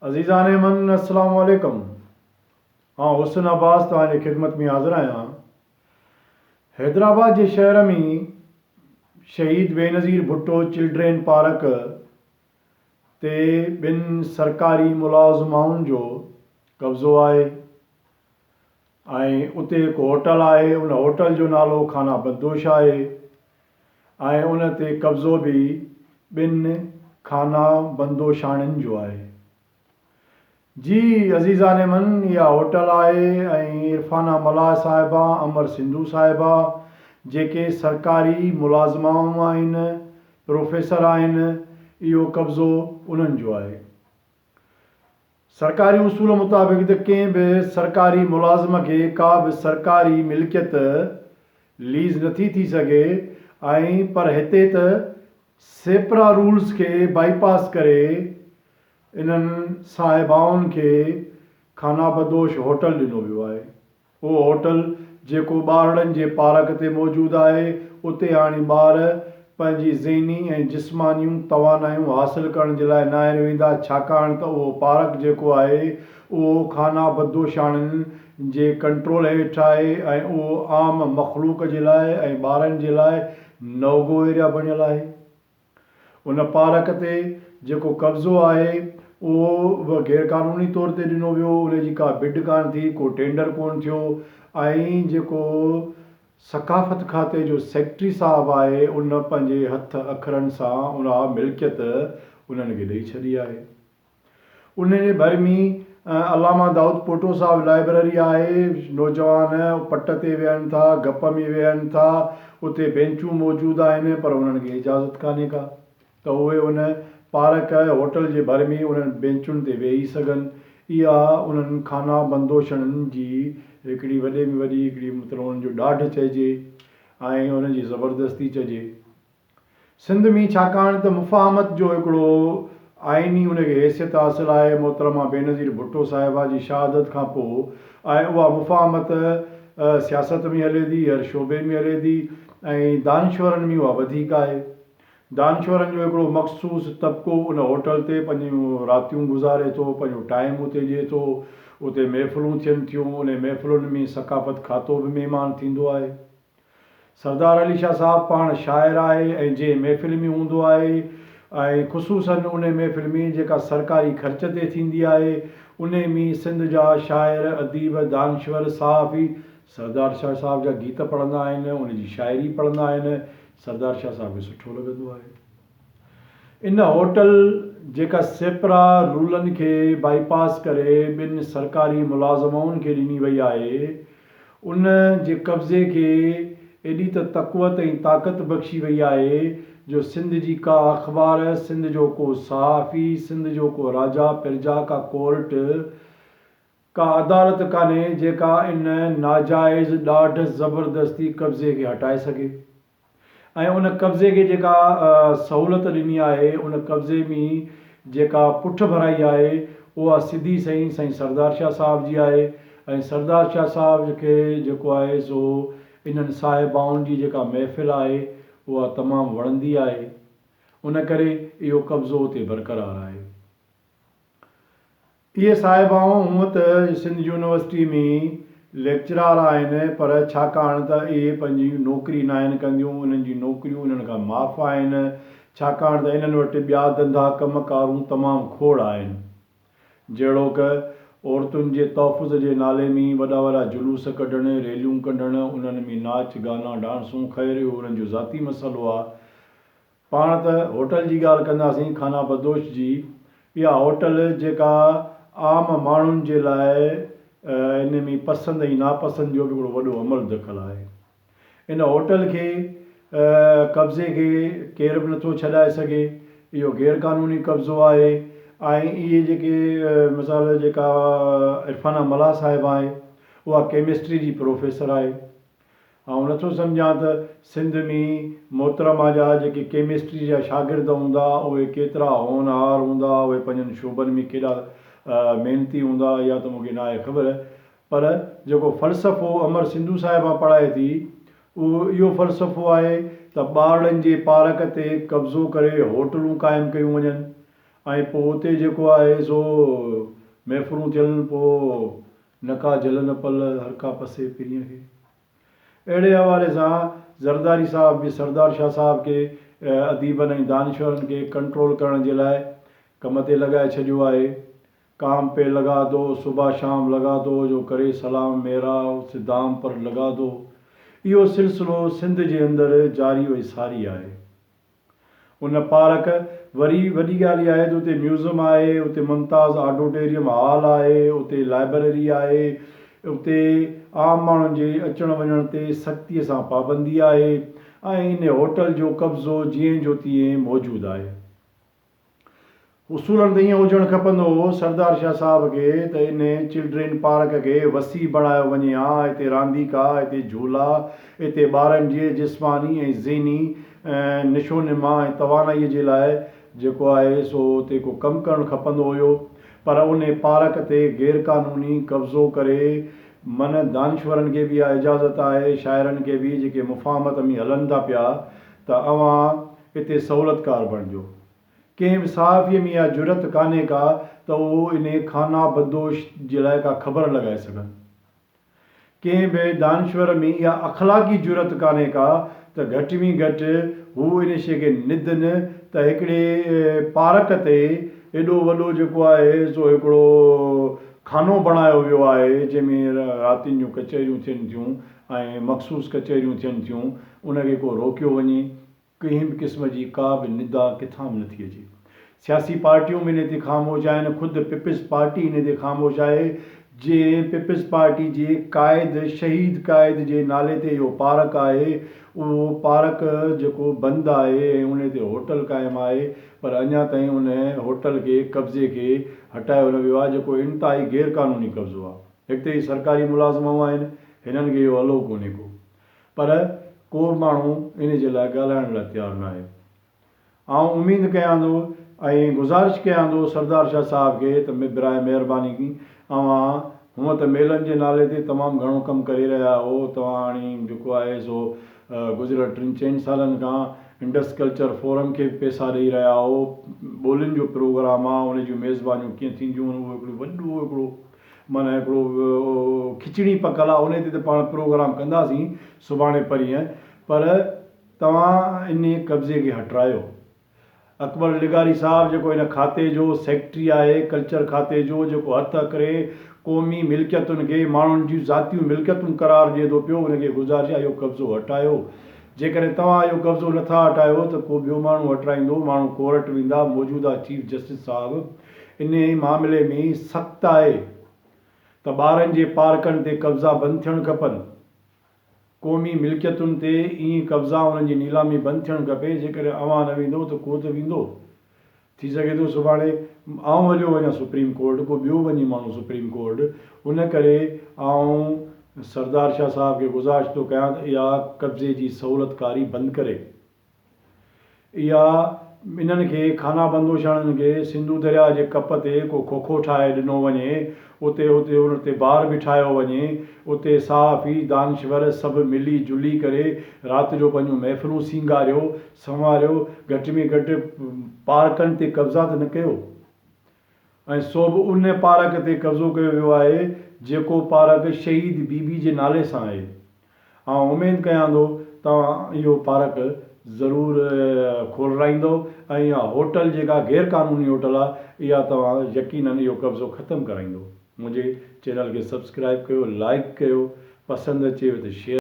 अज़ीज़ान मन अस्सलाम वालेकुम। हाँ, हुसन अब्बास तव्हांजे ख़िदमत में हाज़िर आहियां। हैदराबाद जे शहर में शहीद बेनज़ीर भुट्टो चिल्ड्रेन पार्क ते ॿिनि सरकारी मुलाज़िमाउनि जो कब्ज़ो आहे ऐं उते हिकु होटल आहे। उन होटल जो नालो खाना बदोश आहे ऐं उन ते कब्ज़ो बि ॿिनि खाना बंदोशाणियुनि जो आहे। जी अज़ीज़ान मन, इहा होटल आहे ऐं इरफाना मल्हा साहिबा, अमर सिंधू साहिबा जेके सरकारी मुलाज़िमाऊं आहिनि, प्रोफेसर आहिनि, इहो कब्ज़ो उन्हनि जो आहे। सरकारी उसूल मुताबिक़ त कंहिं बि सरकारी मुलाज़िम खे का बि सरकारी मिल्कियत लीज़ नथी थी सघे ऐं पर हिते त सेपरा रूल्स खे बाईपास करे इन्हनि साहिबाउनि खे खाना बदोश होटल ॾिनो वियो आहे। उहो होटल जेको ॿारनि जे पार्क ते मौजूदु आहे, उते हाणे ॿार पंहिंजी ज़हनी ऐं जिस्मानियूं तवानायूं हासिलु करण जे लाइ न आहिनि वेंदा, छाकाणि त उहो पार्क जेको आहे उहो खाना बदोशाणियुनि जे कंट्रोल हेठि आहे ऐं उहो आम मख़लूक जे लाइ ऐं ॿारनि जे लाइ नवगो एरिया बणियल आहे। उन पार्क ते जेको कब्ज़ो आहे उहो गैर क़ानूनी तौर ते ॾिनो वियो, उनजी का बिड कान थी, को टेंडर कोन थियो ऐं जेको सकाफ़त खाते जो सेक्रेटरी साहबु आहे उन पंहिंजे हथ अखरनि सां उन मिल्कियत उन्हनि खे ॾेई छॾी आहे। उन जे भर में अलामा दाऊद पोटो साहब लाइब्रेरी आहे। नौजवान पट ते वेहनि था, गप में वेहनि था, उते बेंचूं मौजूदु आहिनि, पर उन्हनि खे इजाज़त कान्हे का त उहे उन पार्क होटल जे भर में उन्हनि बेंचुनि ते वेही सघनि। इहा उन्हनि खाना बंदोशणनि जी हिकिड़ी वॾे में वॾी हिकिड़ी मतिलबु उन्हनि जो ॾाढ चइजे ऐं उन्हनि जी ज़बरदस्ती चइजे सिंध में, छाकाणि त मुफ़ाहमत जो हिकिड़ो आइनी उनखे हैसियत हासिलु आहे मोहतरमा बेनज़ीर भुट्टो साहिबा जी शहादत खां पोइ। ऐं उहा मुफ़ाहमत सियासत में हले थी, हर शोबे में हले थी ऐं दानश्वरनि में उहा वधीक आहे। दानश्वरनि जो हिकिड़ो मख़सूस तबिको उन होटल ते पंहिंजियूं रातियूं गुज़ारे थो, पंहिंजो टाइम उते ॾिए थो, उते महफ़िलूं थियनि थियूं, उन महफ़िलुनि में सकाफ़त खातो बि महिमान थींदो आहे। सरदार अली शाह साहब पाण शाइर आहे ऐं जंहिं महफ़िल में हूंदो आहे ऐं ख़ुशूसन उन महफ़िल में जेका सरकारी ख़र्च ते थींदी आहे उन में सिंध जा शाइर, अदीब, दानश्वर सहाफ़ी सरदार शाह साहब जा गीत पढ़ंदा आहिनि, उनजी शाइरी पढ़ंदा आहिनि। सरदार शाह साहब खे सुठो लॻंदो आहे। इन होटल जेका सेपरा रूलनि खे बाईपास करे ॿिनि सरकारी मुलाज़िमाउनि खे ॾिनी वई आहे, उन जे कब्ज़े खे एॾी त तक़वत ऐं ताक़त बख़्शी वई आहे जो सिंध जी का अख़बार, सिंध जो को सहाफ़ी, सिंध जो को राजा प्रजा का कोर्ट, का अदालत कान्हे जेका इन नाजाइज़ ॾाढ ज़बरदस्ती कब्ज़े खे हटाए सघे। ऐं उन कब्ज़े खे जेका सहूलियत ॾिनी आहे, उन कब्ज़े में जेका पुठ भराई आहे उहा सिधी साईं सरदार शाह साहब जी आहे। ऐं सरदार शाह साहब खे जेको आहे सो इन्हनि साहिबाउनि जी जेका महफ़िल आहे उहा तमामु वणंदी आहे, उन करे इहो कब्ज़ो उते बरक़रार आहे। इहे साहिबाऊं हूअं त सिंध यूनिवर्सिटी में लेक्चरार आहिनि, पर छाकाणि त इहे पंहिंजी नौकिरी न आहिनि कंदियूं, उन्हनि जी नौकिरियूं इन्हनि खां माफ़ आहिनि, छाकाणि त इन्हनि वटि ॿिया धंधा कमकारूं तमामु खोड़ आहिनि। जहिड़ो कि औरतुनि जे तहफ़ुज़ जे नाले में वॾा वॾा जुलूस कढणु, रैलियूं कढणु, उन्हनि में नाच गाना डांसूं, ख़ैर इहो उन्हनि जो ज़ाती मसइलो आहे। पाण त होटल जी ॻाल्हि कंदासीं, खाना बदोश जी। इहा होटल जेका आम माण्हुनि जे लाइ इन में पसंदि ऐं नापसंदि जो बि हिकिड़ो वॾो अमल दख़ल आहे। इन होटल खे कब्ज़े खे केर बि नथो छॾाए सघे, इहो गैर क़ानूनी कब्ज़ो आहे। ऐं इहे जेके मिसाल जेका इरफाना मल्हा साहिबा आहे उहा केमिस्ट्री जी प्रोफेसर आहे। ऐं नथो सम्झां त सिंध में मोहतरमा जा जेके केमिस्ट्री जा शागिर्द हूंदा उहे केतिरा होनहार हूंदा, उहे पंहिंजनि शोबनि में केॾा महिनती हूंदा, इहा त मूंखे न आहे ख़बर। पर जेको फ़लसफ़ो अमर सिंधू साहिबा पढ़ाए थी उहो इहो फ़लसफ़ो आहे त ॿारनि जे पार्क ते कब्ज़ो करे होटलूं क़ाइमु कयूं वञनि ऐं पोइ उते जेको आहे सो महफ़िलूं थियनि, पोइ नका झलनि पल हर का पसे पिरीअ खे। अहिड़े हवाले सां ज़रदारी साहब बि सरदार शाह साहब खे अदीबनि ऐं दानिशवरनि खे कंट्रोल करण जे लाइ कम ते लॻाए छॾियो आहे। काम पे लगा दो सुबह शाम लगा दो जो करे सलाम मेरा उस दाम पर लगा दो। इहो सिलसिलो सिंध जे अंदरि जारी व सारी आहे। उन पार्क वरी वॾी ॻाल्हि इहा आहे त उते म्यूज़ियम आहे, उते मुमताज़ ऑडिटोरियम हॉल आहे, उते लाइब्रेरी आहे, उते आम माण्हुनि जे अचण वञण ते सख़्तीअ सां पाबंदी आहे ऐं इन होटल जो कब्ज़ो जीअं जो तीअं मौजूदु आहे। उसूलनि त ईअं हुजणु खपंदो हो सरदार शाह साहब खे त इन चिल्ड्रेन पार्क खे वसी बणायो वञे हा। हिते रांदीका, हिते झूला, हिते ॿारनि जे जिस्मानी ऐं ज़हनी निशो निमा ऐं तवानाईअ जे लाइ जेको आहे सो उते को कमु करणु खपंदो हुयो। पर उन पार्क ते गैरक़ानूनी कब्ज़ो करे मन दानिशवरनि खे बि इहा इजाज़त आहे, शाइरनि खे बि जेके मुफ़ाहमत में हलनि था पिया त अवां हिते सहूलियतकार बणिजो। कंहिं बि सहाफ़ीअ में इहा जुरत कान्हे का त उहो इन खाना बदोश जे लाइ का ख़बर लॻाए सघनि। कंहिं बि दानिशवर में इहा अख़लाक़ी जुरत कान्हे का त घटि में घटि हू इन शइ खे निदनि त हिकिड़े पार्क ते एॾो वॾो जेको आहे सो हिकिड़ो खानो बणायो वियो आहे जंहिंमें रातिनि जूं कचहरियूं थियनि थियूं ऐं मख़सूस कचहरियूं थियनि थियूं, उनखे को रोकियो वञे। कंहिं बि क़िस्म जी का बि निदा किथां बि नथी अचे। सियासी पार्टियूं बि इन ते ख़ामोश आहिनि। ख़ुदि पीपल्स पार्टी इन ते ख़ामोश आहे। जे पीपल्स पार्टी जे क़ाइद शहीद क़ाइद जे नाले ते इहो पार्क आहे, उहो पार्क जेको बंदि आहे ऐं उन ते होटल क़ाइमु आहे, पर अञा ताईं उन होटल खे कब्ज़े खे हटायो न वियो आहे, जेको इंतिहाई गैरक़ानूनी कब्ज़ो आहे। हिते ई सरकारी मुलाज़िम आहिनि, हिननि खे इहो हलो कोन्हे को, पर को माण्हू इन जे लाइ ॻाल्हाइण लाइ तयारु न आहे। आउं उमेदु कयां थो ऐं गुज़ारिश कयां थो सरदार शाह साहब खे त बराए महिरबानी की अवां हूअं त मेलनि जे नाले ते तमामु घणो कमु करे रहिया हो। तव्हां हाणे जेको आहे सो गुज़िरियल 3-4 सालनि खां इंडस कल्चर फोरम खे पैसा ॾेई रहिया हो। ॿोलियुनि जो प्रोग्राम आहे, उन जूं मेज़बानियूं कीअं थींदियूं आहिनि, उहो हिकिड़ो वॾो हिकिड़ो माना हिकिड़ो खिचड़ी पकल आहे। उन ते त पाण प्रोग्राम कंदासीं सुभाणे परीहं, पर तव्हां इन कब्ज़े खे हटायो। अकबर लिगारी साहब जेको इन खाते जो सेक्रेटरी आहे, कल्चर खाते जो, जेको हथ करे क़ौमी मिल्कियतुनि खे माण्हुनि जूं ज़ातियूं मिल्कियतूं करार ॾिए थो पियो, उनखे गुज़ारिश आहे इहो कब्ज़ो हटायो। जेकॾहिं तव्हां इहो कब्ज़ो नथा हटायो त को ॿियो माण्हू हटाईंदो, माण्हू कोर्ट वेंदा। मौजूदा चीफ जस्टिस साहब इन मामले में सख़्तु आहे त ॿारनि जे पार्कनि ते कब्ज़ा बंदि थियणु खपनि। क़ौमी मिल्कियतुनि ते ईअं कब्ज़ा उन्हनि जी नीलामी बंदि थियणु खपे। जेकॾहिं अवां न वेंदो त को त वेंदो। थी सघे थो सुभाणे आउं हलियो वञा सुप्रीम कोर्ट, को ॿियो वञे माण्हू सुप्रीम कोर्ट। उन करे आउं सरदार शाह साहब खे गुज़ारिश थो कयां त इहा कब्ज़े जी सहूलियतकारी बंदि करे। इहा इन्हनि खे खाना बंदोशाणनि खे सिंधू दरिया जे कप ते को खोखो ठाहे ॾिनो वञे, उते उते उन ते बार बिठायो वञे, उते सहाफ़ी दानिशवर सभु मिली जुली करे राति जो पंहिंजूं महफ़िलूं सींगारियो संवारियो। घटि में घटि पार्कनि ते कब्ज़ा त न कयो। ऐं सो बि उन पार्क ते कब्ज़ो कयो वियो आहे जेको पार्क शहीद बीबी जे नाले सां आहे। ऐं उमेदु कयां थो तव्हां इहो पार्क ज़रूरु खोलाईंदो ऐं इहा होटल जेका गैरक़ानूनी होटल आहे, इहा तव्हां यकीननि इहो कब्ज़ो ख़तमु कराईंदो। मुंहिंजे चैनल खे सब्सक्राइब कयो, लाइक कयो, पसंदि अचेव त शेयर